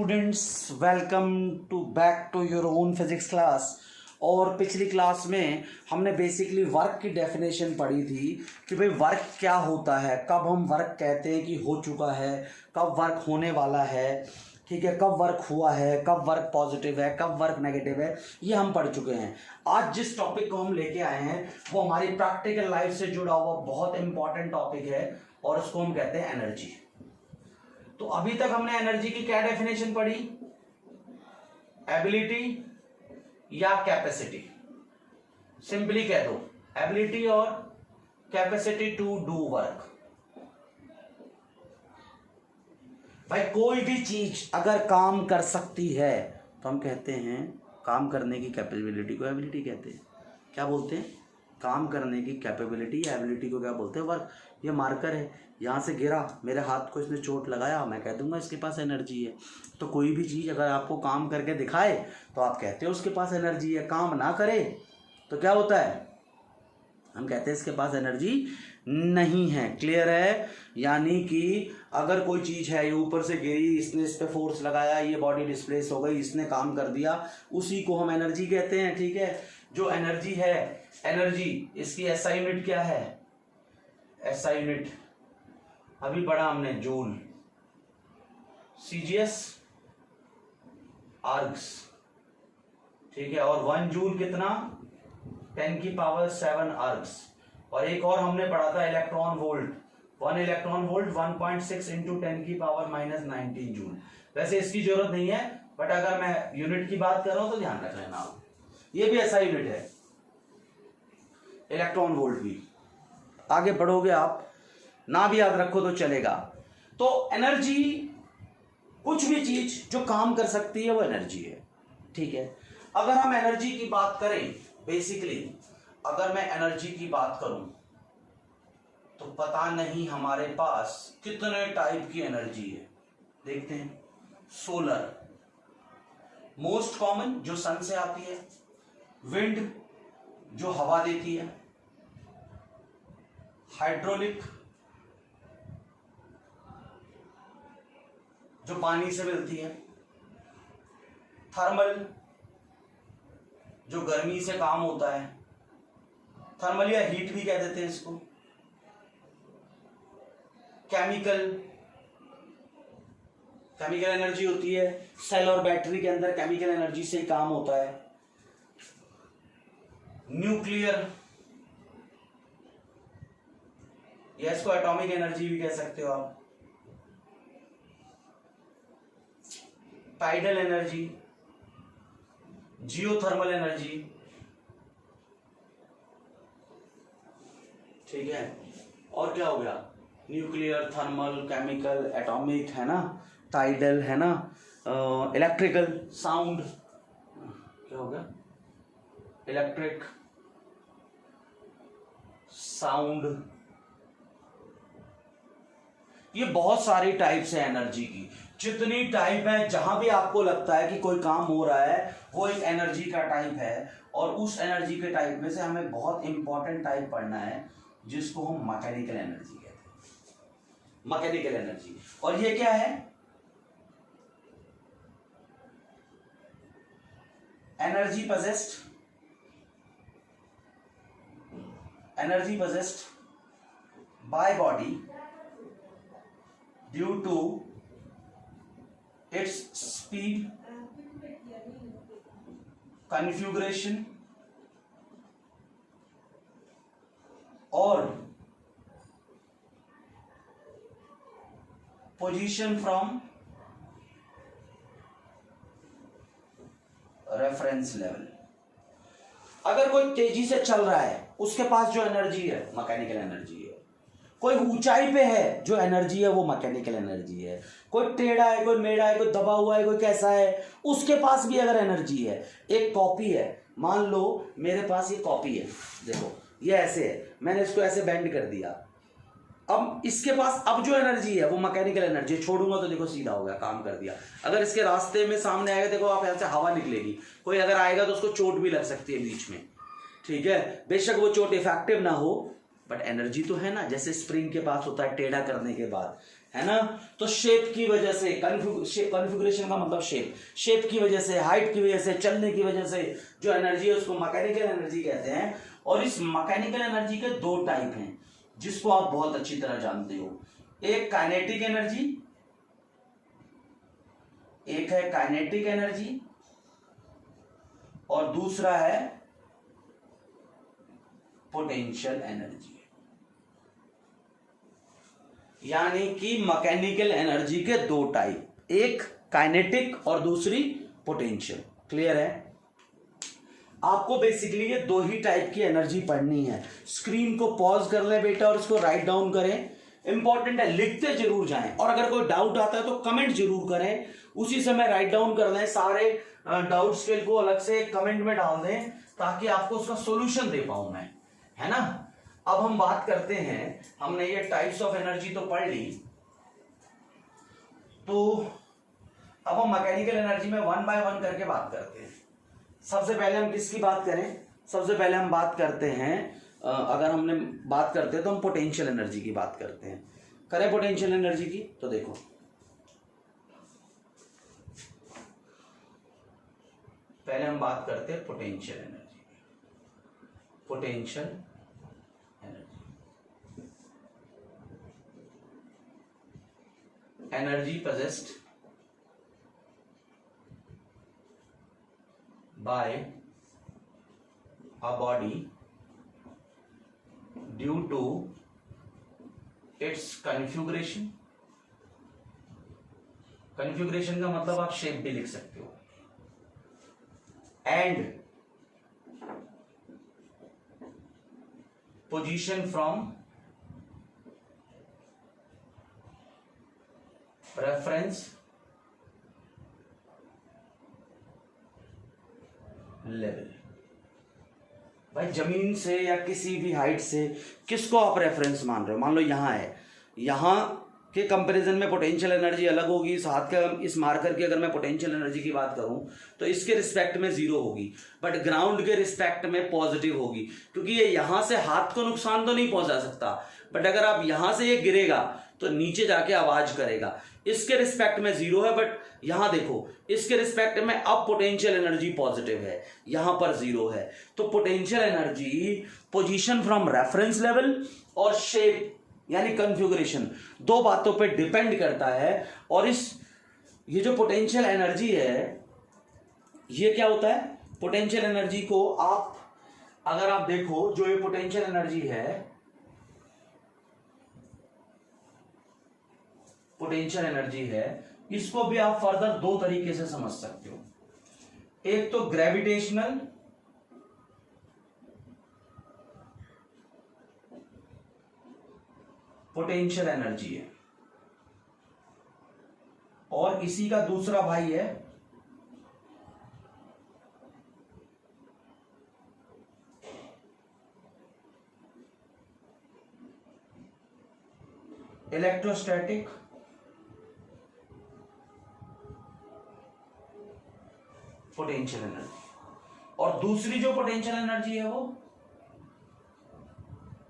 Students, welcome to back to your own physics class. और पिछली class में हमने बेसिकली वर्क की डेफिनेशन पढ़ी थी कि भाई वर्क क्या होता है, कब हम वर्क कहते हैं कि हो चुका है, कब वर्क होने वाला है, ठीक है, कब वर्क हुआ है, कब वर्क पॉजिटिव है, कब वर्क नेगेटिव है, ये हम पढ़ चुके हैं। आज जिस टॉपिक को हम लेके आए हैं वो हमारी प्रैक्टिकल लाइफ से जुड़ा हुआ बहुत इंपॉर्टेंट टॉपिक है और उसको हम कहते हैं एनर्जी। तो अभी तक हमने एनर्जी की क्या डेफिनेशन पढ़ी? एबिलिटी या कैपेसिटी। सिंपली कह दो एबिलिटी और कैपेसिटी टू डू वर्क। भाई कोई भी चीज अगर काम कर सकती है तो हम कहते हैं काम करने की कैपेबिलिटी को एबिलिटी कहते हैं। क्या बोलते हैं? काम करने की कैपेबिलिटी या एबिलिटी को क्या बोलते हैं? वर्क। ये मार्कर है, यहाँ से गिरा, मेरे हाथ को इसने चोट लगाया, मैं कह दूंगा इसके पास एनर्जी है। तो कोई भी चीज़ अगर आपको काम करके दिखाए तो आप कहते हो उसके पास एनर्जी है। काम ना करे तो क्या होता है? हम कहते हैं इसके पास एनर्जी नहीं है। क्लियर है? यानी कि अगर कोई चीज़ है, ये ऊपर से गिरी, इसने इस पर फोर्स लगाया, ये बॉडी डिस्प्लेस हो गई, इसने काम कर दिया, उसी को हम एनर्जी कहते हैं। ठीक है, जो एनर्जी है, एनर्जी इसकी एसआई यूनिट क्या है? एसआई यूनिट अभी पढ़ा हमने, जूल, सीजीएस, आर्ग्स। ठीक है, और 1 जूल कितना? 10 की पावर 7 आर्ग्स। और एक और हमने पढ़ा था electron volt, 1 electron volt 1.6 into 10 की पावर -19 जूल। वैसे इसकी जरूरत नहीं है, बट अगर मैं यूनिट की बात कर रहा हूं तो ध्यान रख लेना। ये भी ऐसा यूनिट है, इलेक्ट्रॉन वोल्ट भी। आगे बढ़ोगे आप, ना भी याद रखो तो चलेगा। तो एनर्जी, कुछ भी चीज जो काम कर सकती है वो एनर्जी है। ठीक है, अगर हम एनर्जी की बात करें, बेसिकली अगर मैं एनर्जी की बात करूं तो पता नहीं हमारे पास कितने टाइप की एनर्जी है। देखते हैं। सोलर, मोस्ट कॉमन जो सन से आती है, विंड जो हवा देती है, हाइड्रोलिक जो पानी से मिलती है, थर्मल जो गर्मी से काम होता है, थर्मल या हीट भी कह देते हैं इसको, केमिकल, केमिकल एनर्जी होती है, सेल और बैटरी के अंदर केमिकल एनर्जी से ही काम होता है, न्यूक्लियर या इसको एटॉमिक एनर्जी भी कह सकते हो आप, टाइडल एनर्जी, जियोथर्मल एनर्जी। ठीक है, और क्या हो गया? न्यूक्लियर, थर्मल, केमिकल, एटॉमिक है ना, टाइडल है ना, इलेक्ट्रिकल, साउंड, क्या हो गया? Electric, sound. ये बहुत सारी टाइप्स है एनर्जी की। जितनी टाइप है, जहां भी आपको लगता है कि कोई काम हो रहा है वो एक एनर्जी का टाइप है, और उस एनर्जी के टाइप में से हमें बहुत इंपॉर्टेंट टाइप पढ़ना है जिसको हम मैकेनिकल एनर्जी कहते हैं। Mechanical energy. और ये क्या है? Energy possessed by body due to its speed, configuration और position from रेफरेंस लेवल। अगर कोई तेजी से चल रहा है, उसके पास जो एनर्जी है मैकेनिकल एनर्जी है। कोई ऊंचाई पे है, जो एनर्जी है वो मैकेनिकल एनर्जी है। कोई टेढ़ा है, कोई मेढ़ा है, कोई दबा हुआ है, कोई कैसा है, उसके पास भी अगर एनर्जी है। एक कॉपी है, मान लो मेरे पास ये कॉपी है, देखो ये ऐसे है, मैंने इसको ऐसे बेंड कर दिया, अब इसके पास अब जो एनर्जी है वो मैकेनिकल एनर्जी। छोड़ूंगा तो देखो सीधा हो गया, काम कर दिया। अगर इसके रास्ते में सामने आएगा, देखो आप यहाँ से हवा निकलेगी, कोई अगर आएगा तो उसको चोट भी लग सकती है बीच में। ठीक है, बेशक वो चोट इफेक्टिव ना हो, बट एनर्जी तो है ना, जैसे स्प्रिंग के पास होता है टेढ़ा करने के बाद, है ना। तो शेप की वजह से, कॉन्फ़िगरेशन का मतलब शेप की वजह से, हाइट की वजह से, चलने की वजह से जो एनर्जी है उसको मैकेनिकल एनर्जी कहते हैं। और इस मैकेनिकल एनर्जी के दो टाइप हैं जिसको आप बहुत अच्छी तरह जानते हो। एक काइनेटिक एनर्जी, एक है काइनेटिक एनर्जी और दूसरा है पोटेंशियल एनर्जी। यानी कि मैकेनिकल एनर्जी के दो टाइप, एक काइनेटिक और दूसरी पोटेंशियल। क्लियर है? आपको बेसिकली ये दो ही टाइप की एनर्जी पढ़नी है। स्क्रीन को पॉज कर ले बेटा और इसको राइट डाउन करें, इंपॉर्टेंट है, लिखते जरूर जाएं। और अगर कोई डाउट आता है तो कमेंट जरूर करें, उसी समय राइट डाउन कर लें, सारे डाउट स्केल को अलग से कमेंट में डाल दें ताकि आपको उसका सॉल्यूशन दे पाऊं मैं, है ना। अब हम बात करते हैं, हमने ये टाइप्स ऑफ एनर्जी तो पढ़ ली, तो अब हम मैकेनिकल एनर्जी में वन बाय वन करके बात करते हैं। सबसे पहले हम किसकी बात करें? सबसे पहले हम बात करते हैं, अगर हमने बात करते हैं तो हम पोटेंशियल एनर्जी की बात करते हैं। करें पोटेंशियल एनर्जी की, तो देखो पहले हम बात करते हैं potential energy. Potential energy possessed by a body due to its configuration। Configuration का मतलब आप शेप भी लिख सकते हो। And position from reference level. भाई जमीन से या किसी भी हाइट से किसको आप रेफरेंस मान रहे हो? मान लो यहां है, यहां के कंपैरिजन में पोटेंशियल एनर्जी अलग होगी। इस हाथ का, इस मार्कर की अगर मैं पोटेंशियल एनर्जी की बात करूं तो इसके रिस्पेक्ट में जीरो होगी, बट ग्राउंड के रिस्पेक्ट में पॉजिटिव होगी, क्योंकि ये यहां से हाथ को नुकसान तो नहीं पहुंचा सकता, बट अगर आप यहां से ये गिरेगा तो नीचे जाके आवाज करेगा। इसके रिस्पेक्ट में जीरो है, बट यहां देखो इसके रिस्पेक्ट में अब पोटेंशियल एनर्जी पॉजिटिव है, यहां पर जीरो है। तो potential energy position from reference level और शेप यानी कॉन्फ़िगरेशन, दो बातों पे डिपेंड करता है। और ये जो पोटेंशियल एनर्जी है, ये क्या होता है? पोटेंशियल एनर्जी को आप अगर आप देखो, जो ये पोटेंशियल एनर्जी है, पोटेंशियल एनर्जी है, इसको भी आप फर्दर दो तरीके से समझ सकते हो। एक तो ग्रेविटेशनल पोटेंशियल एनर्जी है, और इसी का दूसरा भाई है इलेक्ट्रोस्टैटिक पोटेंशियल एनर्जी। और दूसरी जो पोटेंशियल एनर्जी है वो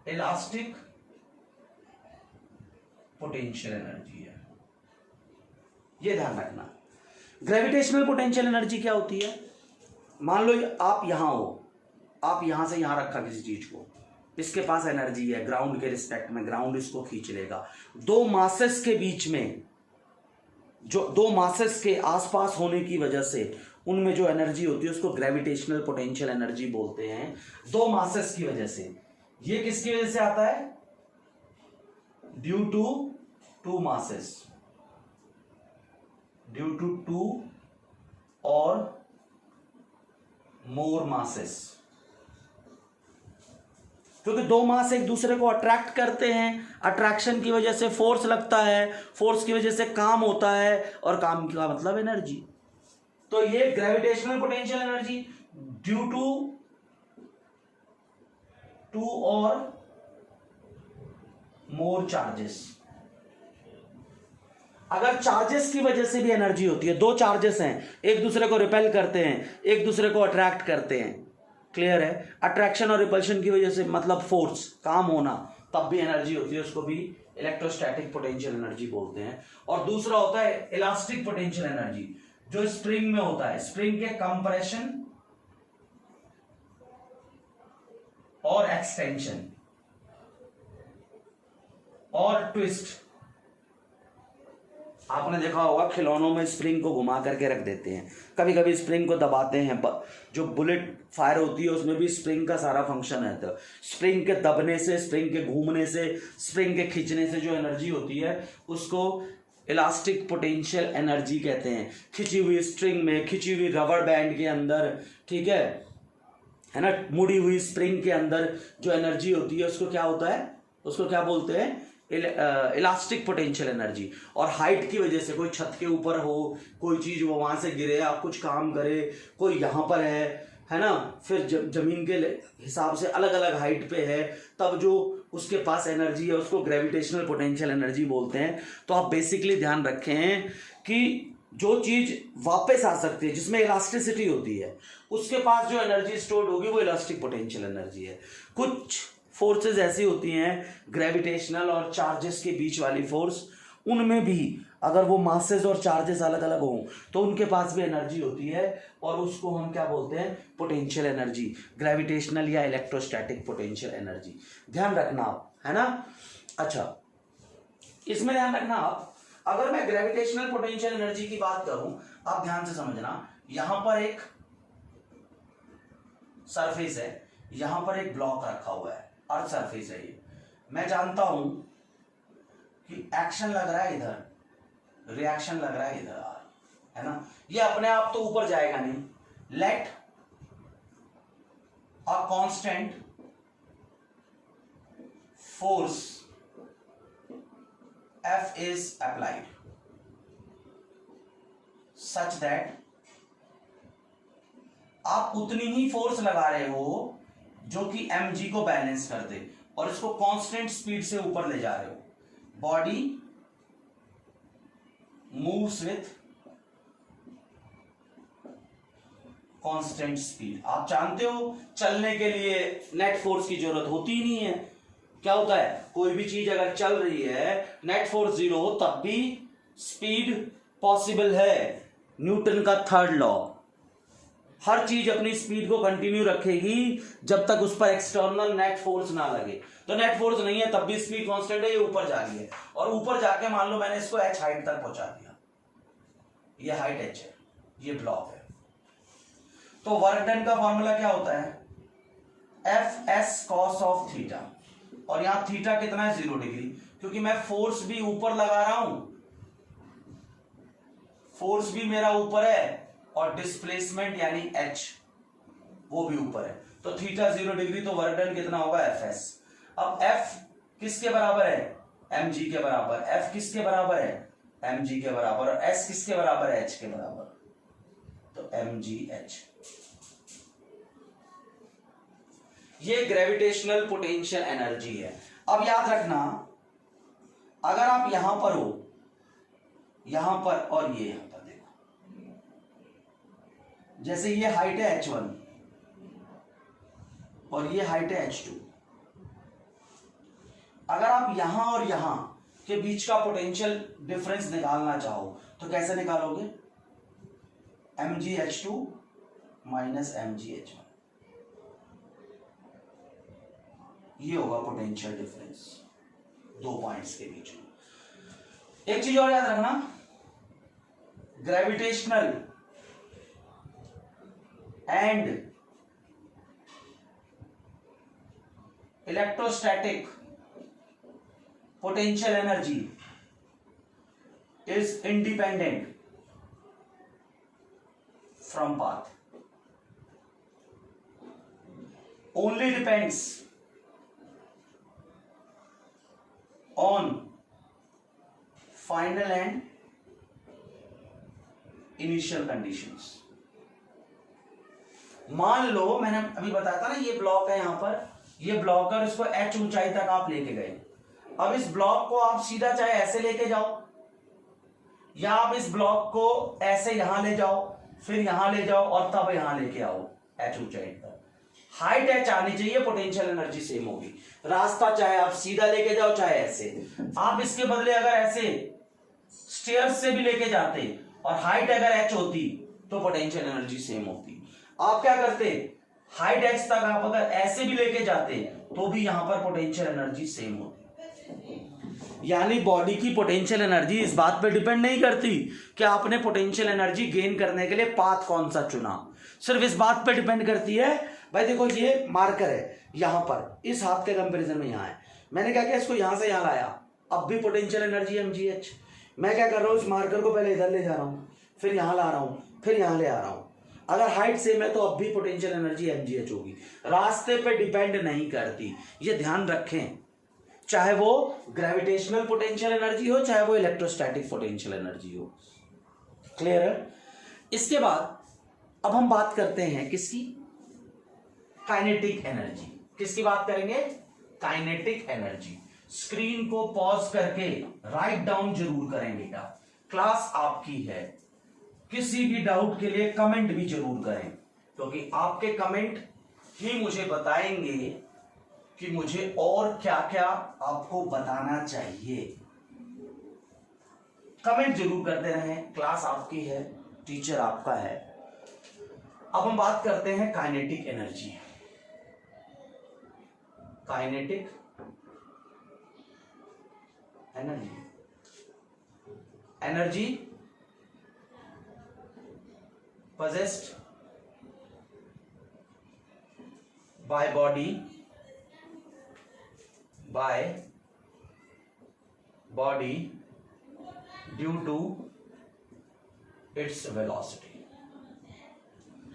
इलास्टिक पोटेंशियल एनर्जी है। ये ध्यान रखना। ग्रेविटेशनल पोटेंशियल एनर्जी क्या होती है? मान लो आप यहां हो, आप यहां से यहां रखा किसी चीज को, इसके पास एनर्जी है ग्राउंड के रिस्पेक्ट में, ग्राउंड इसको खींच लेगा। दो मासेस के बीच में, जो दो मासेस के आसपास होने की वजह से उनमें जो एनर्जी होती है उसको ग्रेविटेशनल पोटेंशियल एनर्जी बोलते हैं। दो मासेस की वजह से। ये किसकी वजह से आता है? Due to two masses, due to two और मोर मासेस। क्योंकि दो मास एक दूसरे को अट्रैक्ट करते हैं, अट्रैक्शन की वजह से फोर्स लगता है, फोर्स की वजह से काम होता है, और काम का मतलब एनर्जी। तो ये gravitational potential energy due to two और मोर चार्जेस। अगर चार्जेस की वजह से भी एनर्जी होती है, दो चार्जेस हैं, एक दूसरे को रिपेल करते हैं, एक दूसरे को अट्रैक्ट करते हैं। क्लियर है? अट्रैक्शन और रिपल्शन की वजह से मतलब फोर्स, काम होना, तब भी एनर्जी होती है, उसको भी इलेक्ट्रोस्टैटिक पोटेंशियल एनर्जी बोलते हैं। और दूसरा होता है इलास्टिक पोटेंशियल एनर्जी, जो स्प्रिंग में होता है। स्प्रिंग के कंप्रेशन और एक्सटेंशन और ट्विस्ट, आपने देखा होगा खिलौनों में स्प्रिंग को घुमा करके रख देते हैं, कभी कभी स्प्रिंग को दबाते हैं। जो बुलेट फायर होती है उसमें भी स्प्रिंग का सारा फंक्शन है। तो स्प्रिंग के दबने से, स्प्रिंग के घूमने से, स्प्रिंग के खींचने से जो एनर्जी होती है उसको इलास्टिक पोटेंशियल एनर्जी कहते हैं। खिंची हुई स्ट्रिंग में, खिंची हुई रबर बैंड के अंदर, ठीक है ना, मुड़ी हुई स्प्रिंग के अंदर जो एनर्जी होती है उसको क्या होता है, उसको क्या बोलते हैं, इलास्टिक पोटेंशियल एनर्जी। और हाइट की वजह से, कोई छत के ऊपर हो, कोई चीज वो वहां से गिरे, आप कुछ काम करे, कोई यहाँ पर है ना, फिर जमीन के हिसाब से अलग अलग हाइट पे है, तब जो उसके पास एनर्जी है उसको ग्रेविटेशनल पोटेंशियल एनर्जी बोलते हैं। तो आप बेसिकली ध्यान रखें कि जो चीज वापस आ सकती है, जिसमें इलास्टिसिटी होती है, उसके पास जो एनर्जी स्टोर्ड होगी वो इलास्टिक पोटेंशियल एनर्जी है। कुछ फोर्सेस ऐसी होती हैं ग्रेविटेशनल और चार्जेस के बीच वाली फोर्स, उनमें भी अगर वो मासेस और चार्जेस अलग अलग हों तो उनके पास भी एनर्जी होती है, और उसको हम क्या बोलते हैं, पोटेंशियल एनर्जी, ग्रेविटेशनल या इलेक्ट्रोस्टैटिक पोटेंशियल एनर्जी। ध्यान रखना आप, है ना। अच्छा, इसमें ध्यान रखना आप, अगर मैं ग्रेविटेशनल पोटेंशियल एनर्जी की बात करूं, आप ध्यान से समझना, यहां पर एक सरफेस है, यहां पर एक ब्लॉक रखा हुआ है, अर्थ सरफेस है ये। मैं जानता हूं कि एक्शन लग रहा है इधर, रिएक्शन लग रहा है इधर, है ना। ये अपने आप तो ऊपर जाएगा नहीं। Let a constant force F is applied such that आप उतनी ही फोर्स लगा रहे हो जो कि mg को बैलेंस कर दे, और इसको कांस्टेंट स्पीड से ऊपर ले जा रहे हो। Body moves with constant speed. आप जानते हो चलने के लिए नेट फोर्स की जरूरत होती ही नहीं है। क्या होता है, कोई भी चीज अगर चल रही है, नेट फोर्स 0 हो, तब भी स्पीड पॉसिबल है। न्यूटन का थर्ड लॉ, हर चीज अपनी स्पीड को कंटिन्यू रखेगी जब तक उस पर एक्सटर्नल नेट फोर्स ना लगे। तो नेट फोर्स नहीं है तब भी स्पीड कांस्टेंट है, ये ऊपर जा रही है, और ऊपर जाके मान लो मैंने इसको h हाइट तक पहुंचा दिया, ये हाइट h है, ये ब्लॉक है। तो वर्क डन का फॉर्मूला क्या होता है, Fs cos ऑफ थीटा, और यहां थीटा कितना है, 0 डिग्री, क्योंकि मैं फोर्स भी ऊपर लगा रहा हूं, फोर्स भी मेरा ऊपर है, और डिस्प्लेसमेंट यानी h वो भी ऊपर है, तो थीटा 0 डिग्री, तो वर्क डन कितना होगा, Fs। अब F किसके बराबर है, mg के बराबर। F किसके बराबर है, mg के बराबर, और S किसके बराबर है, h के बराबर, तो mgh। ये ग्रेविटेशनल पोटेंशियल एनर्जी है। अब याद रखना, अगर आप यहां पर हो, यहां पर, और ये यहां पर देखो, जैसे ये हाइट है h1 और ये हाइट है h2, अगर आप यहां और यहां के बीच का पोटेंशियल डिफरेंस निकालना चाहो तो कैसे निकालोगे, mgh2 माइनस mgh1, ये होगा पोटेंशियल डिफरेंस दो पॉइंट्स के बीच में। एक चीज और याद रखना, gravitational and electrostatic potential energy is independent from path, only depends on final and initial conditions। मान लो मैंने अभी बताया था ना, ये ब्लॉक है, यहां पर ये ब्लॉक है, इसको h ऊंचाई तक आप लेके गए। अब इस ब्लॉक को आप सीधा चाहे ऐसे लेके जाओ, या आप इस ब्लॉक को ऐसे यहां ले जाओ, फिर यहां ले जाओ, और तब यहां लेके आओ h ऊंचाई तक। हाइट एच आनी चाहिए, पोटेंशियल एनर्जी सेम होगी। रास्ता चाहे आप सीधा लेके जाओ चाहे ऐसे, आप इसके बदले अगर ऐसे स्टेयर्स से भी लेके जाते और हाइट अगर एच होती तो पोटेंशियल एनर्जी सेम होती। आप क्या करते, हाइट एच तक आप अगर ऐसे भी लेके जाते तो भी यहां पर पोटेंशियल एनर्जी सेम होती। यानी बॉडी की पोटेंशियल एनर्जी इस बात पे डिपेंड नहीं करती कि आपने पोटेंशियल एनर्जी गेन करने के लिए पाथ कौन सा चुना, सिर्फ इस बात पे डिपेंड करती है, भाई देखो ये मार्कर है यहां पर, इस हाथ के कंपैरिजन में यहां है, मैंने क्या किया इसको यहां से यहां लाया, अब भी पोटेंशियल एनर्जी mgh। मैं क्या कर रहा हूं, इस मार्कर को पहले इधर ले जा रहा हूं, फिर यहां ला रहा हूं, फिर यहां ले आ रहा हूं। अगर हाइट सेम है तो अब भी पोटेंशियल एनर्जी mgh होगी, रास्ते पे डिपेंड नहीं करती, ये ध्यान रखें। चाहे वो ग्रेविटेशनल पोटेंशियल एनर्जी हो चाहे वो इलेक्ट्रोस्टैटिक पोटेंशियल एनर्जी हो। क्लियर है? इसके बाद अब हम बात करते हैं किसकी, काइनेटिक एनर्जी। किसकी बात करेंगे, काइनेटिक एनर्जी। स्क्रीन को पॉज करके राइट डाउन जरूर करें बेटा, क्लास आपकी है, किसी भी डाउट के लिए कमेंट भी जरूर करें, क्योंकि आपके कमेंट ही मुझे बताएंगे कि मुझे और क्या क्या आपको बताना चाहिए। कमेंट जरूर करते रहें, क्लास आपकी है, टीचर आपका है। अब हम बात करते हैं kinetic energy. Kinetic energy, energy possessed by body due to its velocity।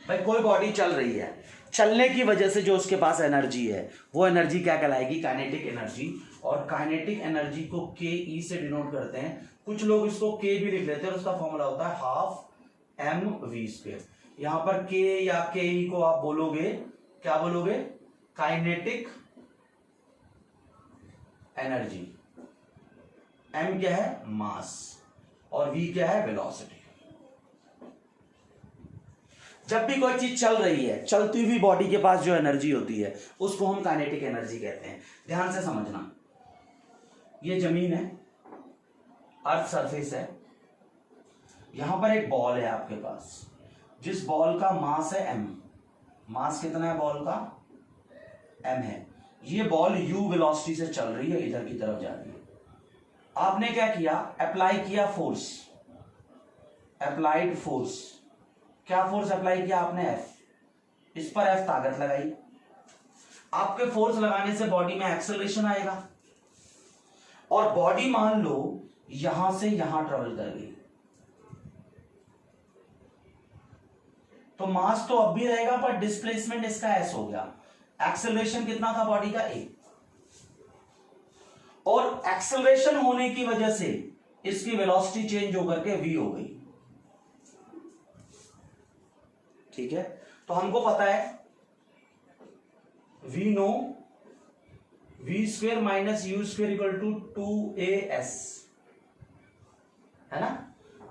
भाई कोई बॉडी चल रही है, चलने की वजह से जो उसके पास एनर्जी है वो एनर्जी क्या कहलाएगी, काइनेटिक एनर्जी। और काइनेटिक एनर्जी को के ई से डिनोट करते हैं, कुछ लोग इसको के भी लिख लेते हैं और उसका फॉर्मूला होता है हाफ एम वी स्क्वायर। यहां पर के या के ई को आप बोलोगे, क्या बोलोगे, काइनेटिक एनर्जी। एम क्या है, मास, और वी क्या है, वेलोसिटी। जब भी कोई चीज चल रही है, चलती हुई बॉडी के पास जो एनर्जी होती है उसको हम काइनेटिक एनर्जी कहते हैं। ध्यान से समझना, ये जमीन है, अर्थ सरफेस है, यहां पर एक बॉल है आपके पास, जिस बॉल का मास है m। मास कितना है बॉल का, m है। ये बॉल u वेलोसिटी से चल रही है, इधर की तरफ जा रही है। आपने क्या किया, अप्लाई किया फोर्स, अप्लाइड फोर्स। क्या फोर्स अप्लाई किया आपने, F। इस पर F ताकत लगाई, आपके फोर्स लगाने से बॉडी में एक्सेलरेशन आएगा, और बॉडी मान लो यहां से यहां ट्रेवल कर गई, तो मास तो अब भी रहेगा पर डिस्प्लेसमेंट इसका एस हो गया। एक्सेलरेशन कितना था बॉडी का, ए, और एक्सेलरेशन होने की वजह से इसकी वेलोसिटी चेंज होकर के वी हो गई। ठीक है, तो हमको पता है we know v square minus u square equal to 2as, है ना।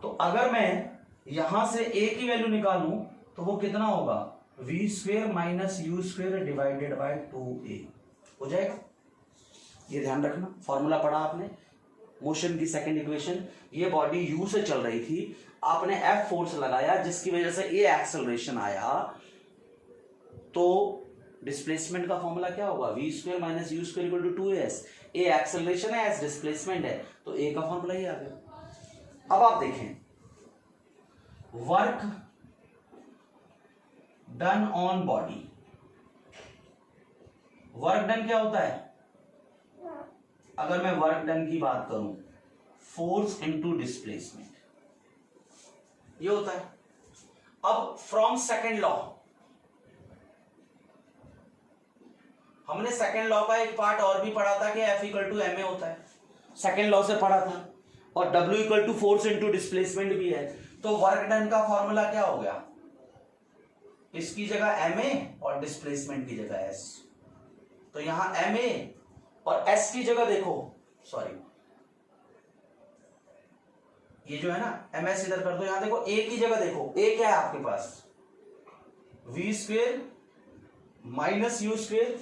तो अगर मैं यहां से a की वैल्यू निकालूं तो वो कितना होगा, v square minus u square divided by 2a हो जाएगा। ये ध्यान रखना, फॉर्मूला पढ़ा आपने, मोशन की सेकंड इक्वेशन। ये बॉडी u से चल रही थी, आपने F फोर्स लगाया जिसकी वजह से a एक्सेलरेशन आया, तो डिस्प्लेसमेंट का फॉर्मूला क्या होगा, v square minus u square equal to 2as। a acceleration है, s डिस्प्लेसमेंट है, तो a का फॉर्मूला ही आ गया। अब आप देखें, work done on body, work done क्या होता है, अगर मैं वर्क डन की बात करूं, फोर्स इनटू डिस्प्लेसमेंट, ये होता है। अब फ्रॉम सेकेंड लॉ, हमने सेकेंड लॉ का एक पार्ट और भी पढ़ा था कि F equal to m a होता है, सेकेंड लॉ से पढ़ा था, और W equal to force into displacement भी है। तो वर्क डन का फॉर्मूला क्या हो गया, इसकी जगह एम ए और डिस्प्लेसमेंट की जगह S। तो यहां एम ए और S की जगह देखो, सॉरी ये जो है ना ms इधर कर दो, यहां देखो a की जगह देखो, a क्या है आपके पास, v square minus u square,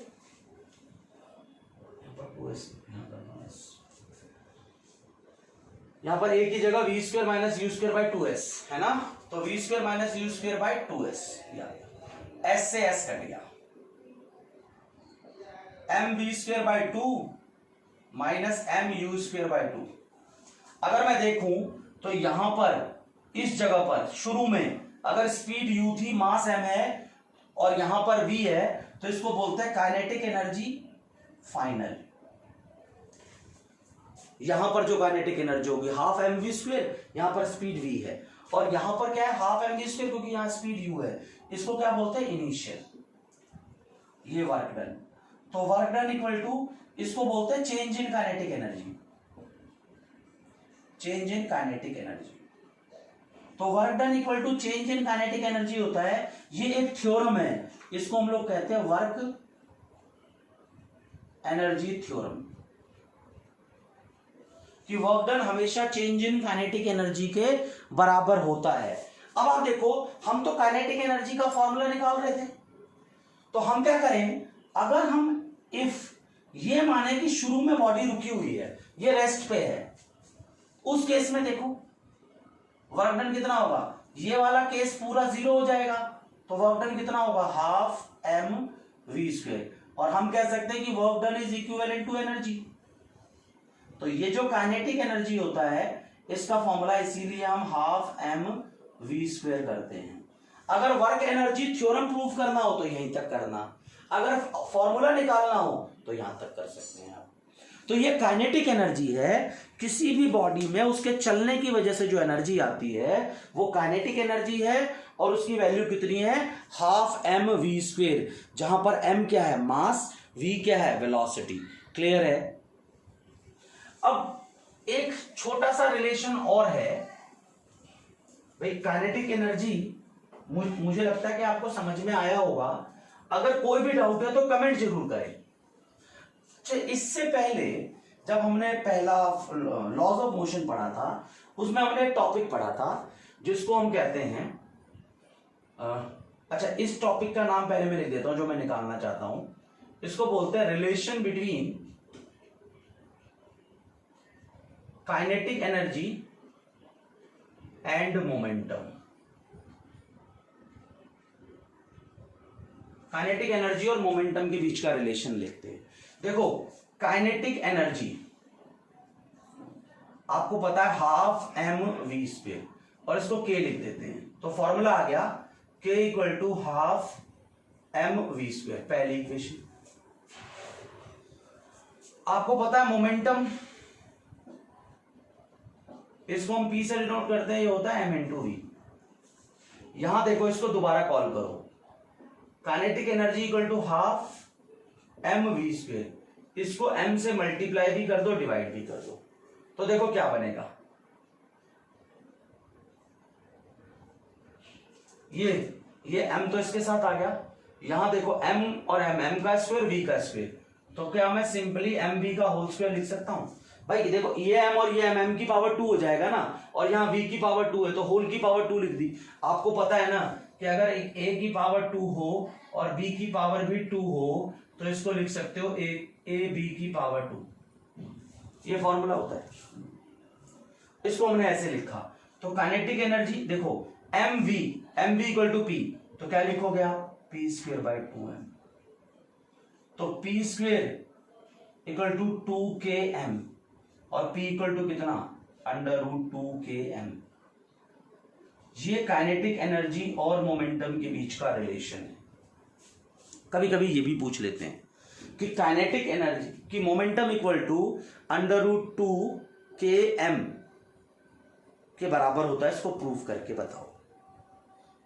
यहां पर ए की जगह v square minus u square by 2s है ना, तो v square minus u square by 2s, s से एस कट गया, m v square by 2 minus m u square by 2। अगर मैं देखूं तो यहां पर इस जगह पर शुरू में अगर स्पीड u थी, मास m है और यहां पर v है, तो इसको बोलते हैं काइनेटिक एनर्जी फाइनल। यहां पर जो काइनेटिक एनर्जी होगी हाफ एम वी स्क्वेयर, यहां पर स्पीड v है, और यहां पर क्या है हाफ एम वी स्क्वेयर, क्योंकि यहां स्पीड u है, इसको क्या बोलते हैं इनिशियल। ये वर्क डन, तो वर्क डन इक्वल टू इसको बोलते हैं change in kinetic energy, change in kinetic energy. तो work done equal to change in kinetic energy होता है, ये एक थ्योरम है, इसको हम लोग कहते हैं वर्क एनर्जी थ्योरम, कि वर्क डन हमेशा चेंज इन काइनेटिक एनर्जी के बराबर होता है। अब आप देखो, हम तो काइनेटिक एनर्जी का फॉर्मूला निकाल रहे थे, तो हम क्या करें, अगर हम इफ ये माने कि शुरू में बॉडी रुकी हुई है, ये रेस्ट पे है, उस केस में देखो वर्क डन कितना होगा, ये वाला केस पूरा जीरो हो जाएगा, तो वर्क डन कितना होगा हाफ एम वी स्क्वेयर, और हम कह सकते हैं कि work done is equivalent to energy. तो ये जो काइनेटिक एनर्जी होता है इसका फॉर्मूला इसीलिए हम हाफ एम वी स्क्वेयर करते हैं। अगर वर्क एनर्जी थ्योरम प्रूफ करना हो तो यहीं तक करना, अगर फॉर्मूला निकालना हो तो यहां तक कर सकते हैं आप। तो ये काइनेटिक एनर्जी है, किसी भी बॉडी में उसके चलने की वजह से जो एनर्जी आती है वो काइनेटिक एनर्जी है, और उसकी वैल्यू कितनी है हाफ एम वी स्क्वेयर, जहां पर एम क्या है मास, वी क्या है वेलोसिटी। क्लियर है। अब एक छोटा सा रिलेशन और है भाई, काइनेटिक एनर्जी मुझे लगता है कि आपको समझ में आया होगा। अगर कोई भी डाउट है तो कमेंट जरूर करें। इससे पहले जब हमने पहला लॉज ऑफ मोशन पढ़ा था, उसमें हमने एक टॉपिक पढ़ा था जिसको हम कहते हैं अच्छा, इस टॉपिक का नाम पहले मैं लिख देता हूं जो मैं निकालना चाहता हूं। इसको बोलते हैं relation between kinetic energy and momentum. Kinetic energy और मोमेंटम के बीच का रिलेशन लिखते हैं। देखो, काइनेटिक एनर्जी आपको पता है हाफ एम वी स्क्वेयर, और इसको के लिख देते हैं, तो फॉर्मूला आ गया K equal to half m v square, पहली इक्वेशन। आपको पता है मोमेंटम, इसको हम पी से डिनोट करते हैं, ये होता है एम इंटू वी। यहां देखो, इसको दोबारा कॉल करो, kinetic energy equal to half m v square, इसको m से मल्टीप्लाई भी कर दो, डिवाइड भी कर दो, तो देखो क्या बनेगा। ये m तो इसके साथ आ गया, यहां देखो m और m का स्क्वायर v का स्क्वायर, तो क्या मैं सिंपली mv का होल स्क्वायर लिख सकता हूं। भाई देखो, ये m और ये m की पावर 2 हो जाएगा ना, और यहाँ v की पावर 2 है तो होल की पावर 2 लिख दी। आपको पता है ना कि अगर a की पावर 2 हो और b की पावर भी 2 हो तो इसको लिख सकते हो a b की पावर 2। ये फॉर्मूला होता है, इसको हमने ऐसे लिखा। तो काइनेटिक एनर्जी देखो mv इक्वल टू p, तो क्या लिखोगे आप p स्क्वेयर बाई 2m, तो p square equal to 2km और p इक्वल टू कितना अंडर रूट 2km। ये काइनेटिक एनर्जी और मोमेंटम के बीच का रिलेशन है। कभी कभी ये भी पूछ लेते हैं कि काइनेटिक एनर्जी की momentum equal to under root 2km के बराबर होता है, इसको प्रूव करके बताओ।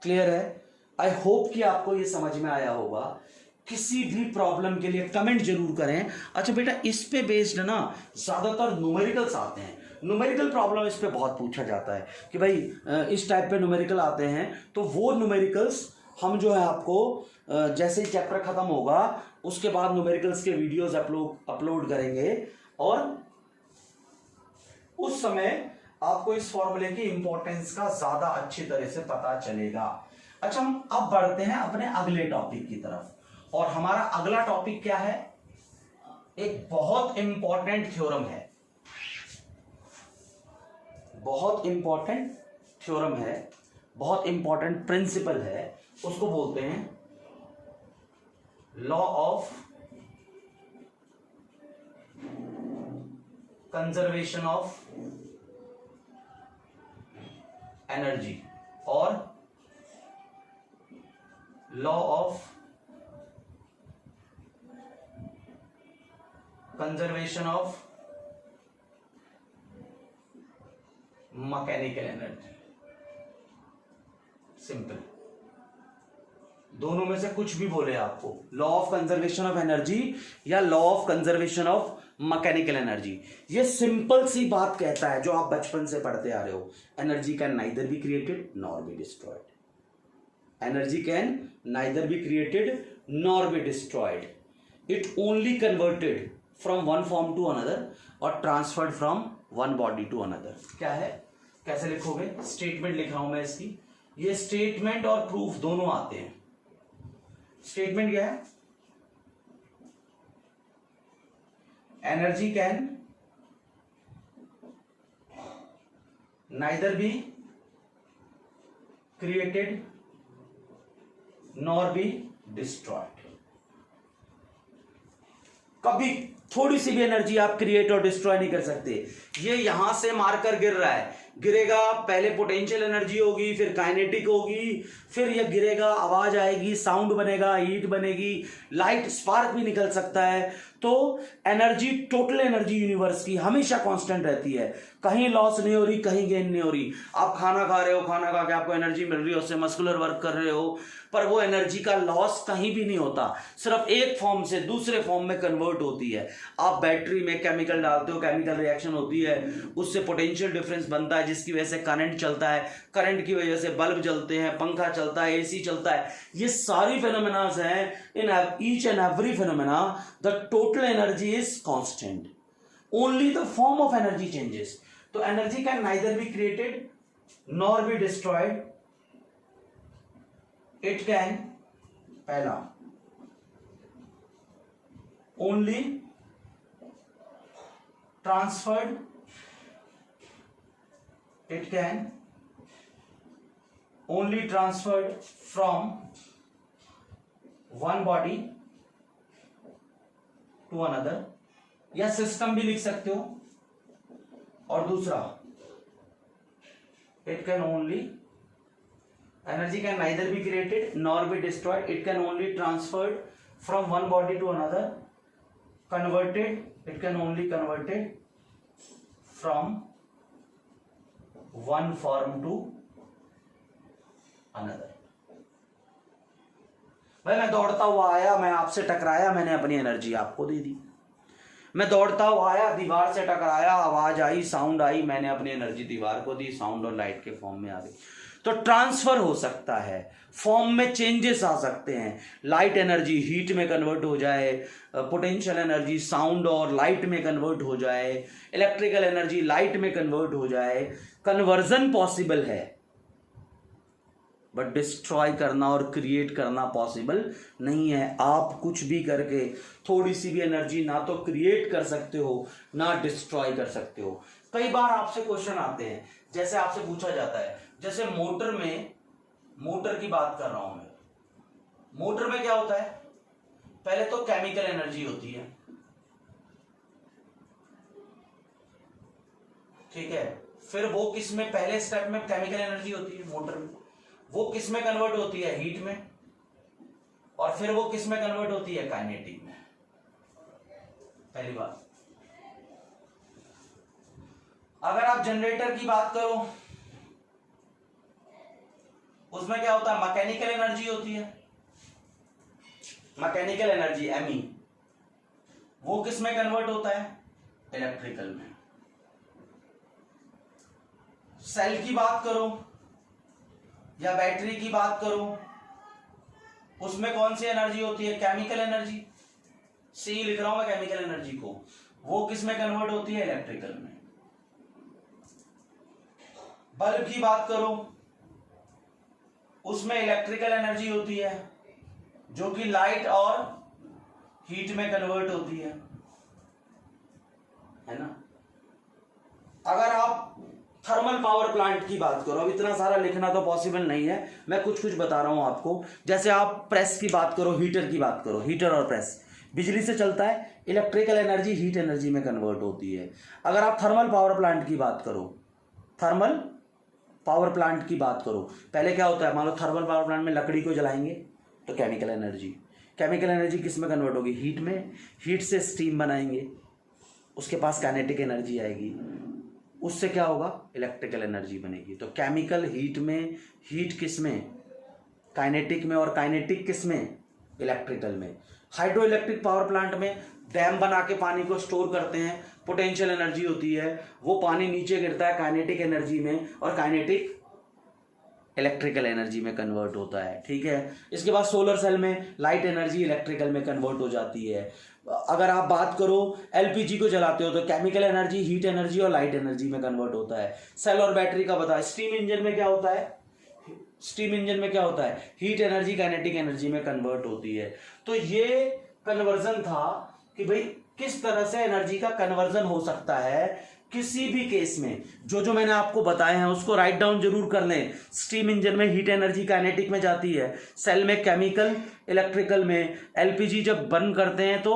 क्लियर है। आई होप कि आपको ये समझ में आया होगा। किसी भी प्रॉब्लम के लिए कमेंट जरूर करें। अच्छा बेटा, इस पे बेस्ड ना ज्यादातर न्यूमेरिकल्स आते हैं, न्यूमेरिकल प्रॉब्लम इस पे बहुत पूछा जाता है कि भाई इस टाइप पे न्यूमेरिकल आते हैं, तो वो न्यूमेरिकल्स हम जो है आपको जैसे ही चैप्टर खत्म होगा उसके बाद न्यूमेरिकल्स के वीडियोस अपलोड करेंगे, और उस समय आपको इस फॉर्मूले की इंपॉर्टेंस का ज्यादा अच्छी तरह से पता चलेगा। अच्छा, हम अब बढ़ते हैं अपने अगले टॉपिक की तरफ, और हमारा अगला टॉपिक क्या है, एक बहुत इंपॉर्टेंट थ्योरम है, बहुत इंपॉर्टेंट थ्योरम है, बहुत इंपॉर्टेंट प्रिंसिपल है, उसको बोलते हैं law of conservation of energy और law of conservation of mechanical energy. Simple, दोनों में से कुछ भी बोले आपको, law of conservation of energy या law of conservation of mechanical energy, ये सिंपल सी बात कहता है जो आप बचपन से पढ़ते आ रहे हो, energy can neither be created nor be destroyed, energy can neither be created nor be destroyed, it only converted from one form to another और transferred from one body to another. क्या है, कैसे लिखोगे, स्टेटमेंट लिख रहा हूं मैं इसकी, ये स्टेटमेंट और प्रूफ दोनों आते हैं। स्टेटमेंट क्या है, energy can neither be created nor be destroyed. कभी थोड़ी सी भी एनर्जी आप क्रिएट और डिस्ट्रॉय नहीं कर सकते। ये यहां से मारकर गिर रहा है, गिरेगा, पहले पोटेंशियल एनर्जी होगी, फिर काइनेटिक होगी, फिर ये गिरेगा, आवाज आएगी, साउंड बनेगा, हीट बनेगी, लाइट स्पार्क भी निकल सकता है। तो एनर्जी, टोटल एनर्जी यूनिवर्स की हमेशा कांस्टेंट रहती है, कहीं लॉस नहीं हो रही, कहीं गेन नहीं हो रही। आप खाना खा रहे हो, खाना खा के आपको एनर्जी मिल रही है, उससे मस्कुलर वर्क कर रहे हो, पर वो एनर्जी का लॉस कहीं भी नहीं होता, सिर्फ एक फॉर्म से दूसरे फॉर्म में कन्वर्ट होती है। आप बैटरी में केमिकल डालते हो, केमिकल रिएक्शन होती है, उससे पोटेंशियल डिफरेंस बनता है जिसकी वजह से करंट चलता है, करंट की वजह से बल्ब जलते हैं, पंखा चलता है, एसी चलता है। ये सारी फिनोमेनास हैं, in each and every phenomena the total energy is constant, only the form of energy changes. तो energy can neither be created nor be destroyed, it can, पहला, only transferred, it can only transferred from one body to another, या system भी लिख सकते हो। और दूसरा, it can only, energy can neither be created nor be destroyed, it can only transferred from one body to another, converted, it can only converted from one form to another। भाई मैं दौड़ता हुआ आया, मैं आपसे टकराया, मैंने अपनी एनर्जी आपको दे दी। मैं दौड़ता हुआ आया, दीवार से टकराया, आवाज आई, साउंड आई, मैंने अपनी एनर्जी दीवार को दी, साउंड और लाइट के फॉर्म में आ गई। तो ट्रांसफर हो सकता है, फॉर्म में चेंजेस आ सकते हैं, लाइट एनर्जी हीट में कन्वर्ट हो जाए, पोटेंशियल एनर्जी साउंड और लाइट में कन्वर्ट हो जाए, इलेक्ट्रिकल एनर्जी लाइट में कन्वर्ट हो जाए, कन्वर्जन पॉसिबल है, बट डिस्ट्रॉय करना और क्रिएट करना पॉसिबल नहीं है। आप कुछ भी करके थोड़ी सी भी एनर्जी ना तो क्रिएट कर सकते हो ना डिस्ट्रॉय कर सकते हो। कई बार आपसे क्वेश्चन आते हैं, जैसे आपसे पूछा जाता है, जैसे मोटर में, मोटर की बात कर रहा हूं मैं, मोटर में क्या होता है, पहले तो केमिकल एनर्जी होती है, ठीक है, फिर वो किस में, पहले स्टेप में केमिकल एनर्जी होती है मोटर में, वो किस में कन्वर्ट होती है, हीट में, और फिर वो किस में कन्वर्ट होती है, काइनेटिक में। पहली बात। अगर आप जनरेटर की बात करो, उसमें क्या होता है, मैकेनिकल एनर्जी होती है, मैकेनिकल एनर्जी एमई, वो किस में कन्वर्ट होता है, इलेक्ट्रिकल में। सेल की बात करो या बैटरी की बात करो, उसमें कौन सी एनर्जी होती है, केमिकल एनर्जी, सी लिख रहा हूं मैं केमिकल एनर्जी को, वो किस में कन्वर्ट होती है, इलेक्ट्रिकल में। बल्ब की बात करो, उसमें इलेक्ट्रिकल एनर्जी होती है, जो कि लाइट और हीट में कन्वर्ट होती है ना। अगर आप थर्मल पावर प्लांट की बात करो, अब इतना सारा लिखना तो पॉसिबल नहीं है, मैं कुछ कुछ बता रहा हूं आपको। जैसे आप प्रेस की बात करो, हीटर की बात करो, हीटर और प्रेस बिजली से चलता है, इलेक्ट्रिकल एनर्जी हीट एनर्जी में कन्वर्ट होती है। अगर आप थर्मल पावर प्लांट की बात करो, थर्मल पावर प्लांट की बात करो, पहले क्या होता है, मान लो थर्मल पावर प्लांट में लकड़ी को जलाएंगे तो केमिकल एनर्जी किस में कन्वर्ट होगी, हीट में। हीट से स्टीम बनाएंगे, उसके पास काइनेटिक एनर्जी आएगी, उससे क्या होगा, इलेक्ट्रिकल एनर्जी बनेगी। तो केमिकल हीट में, हीट किस में, काइनेटिक में, और काइनेटिक किस में, इलेक्ट्रिकल में। हाइड्रो इलेक्ट्रिक पावर प्लांट में डैम बना के पानी को स्टोर करते हैं, पोटेंशियल एनर्जी होती है, वो पानी नीचे गिरता है काइनेटिक एनर्जी में, और काइनेटिक इलेक्ट्रिकल एनर्जी में कन्वर्ट होता है। ठीक है। इसके बाद सोलर सेल में लाइट एनर्जी इलेक्ट्रिकल में कन्वर्ट हो जाती है। अगर आप बात करो एलपीजी को जलाते हो तो केमिकल एनर्जी, हीट एनर्जी और लाइट एनर्जी में कन्वर्ट होता है। सेल और बैटरी का बताया। स्टीम इंजन में क्या होता है, स्टीम इंजन में क्या होता है, हीट एनर्जी काइनेटिक एनर्जी में कन्वर्ट होती है। तो ये कन्वर्जन था कि भाई किस तरह से एनर्जी का कन्वर्जन हो सकता है किसी भी केस में। जो जो मैंने आपको बताए हैं उसको राइट डाउन जरूर कर लें। स्टीम इंजन में हीट एनर्जी काइनेटिक में जाती है, सेल में केमिकल इलेक्ट्रिकल में, एलपीजी जब बर्न करते हैं तो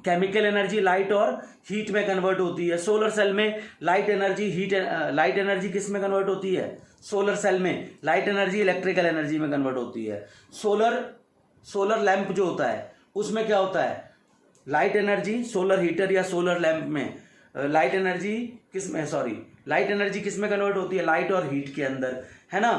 केमिकल एनर्जी लाइट और हीट में कन्वर्ट होती है। सोलर सेल में लाइट एनर्जी किस में कन्वर्ट होती है, सोलर सेल में लाइट एनर्जी इलेक्ट्रिकल एनर्जी में कन्वर्ट होती है। सोलर लैंप जो होता है उसमें क्या होता है, लाइट एनर्जी, सोलर हीटर या सोलर लैंप में लाइट एनर्जी किस में कन्वर्ट होती है, लाइट और हीट के अंदर, है ना।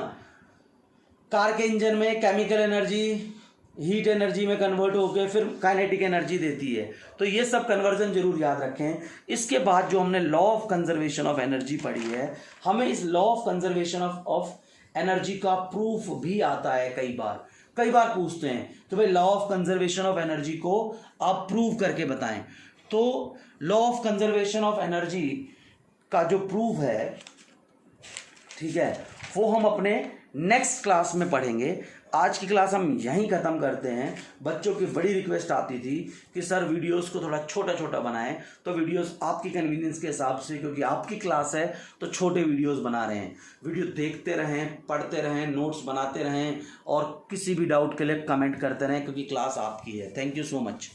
कार के इंजन में केमिकल एनर्जी हीट एनर्जी में कन्वर्ट होकर फिर काइनेटिक एनर्जी देती है। तो ये सब कन्वर्जन जरूर याद रखें। इसके बाद जो हमने law of conservation of energy पढ़ी है, हमें इस law of conservation of energy का प्रूफ भी आता है। कई बार पूछते हैं तो भाई law of conservation of energy को आप प्रूव करके बताएं। तो law of conservation of energy का जो प्रूफ है, ठीक है, वो हम अपने नेक्स्ट क्लास में पढ़ेंगे। आज की क्लास हम यहीं ख़त्म करते हैं। बच्चों की बड़ी रिक्वेस्ट आती थी कि सर वीडियोस को थोड़ा छोटा छोटा बनाएं, तो वीडियोस आपकी कन्वीनियंस के हिसाब से, क्योंकि आपकी क्लास है तो छोटे वीडियोस बना रहे हैं। वीडियो देखते रहें, पढ़ते रहें, नोट्स बनाते रहें और किसी भी डाउट के लिए कमेंट करते रहें, क्योंकि क्लास आपकी है। Thank you so much.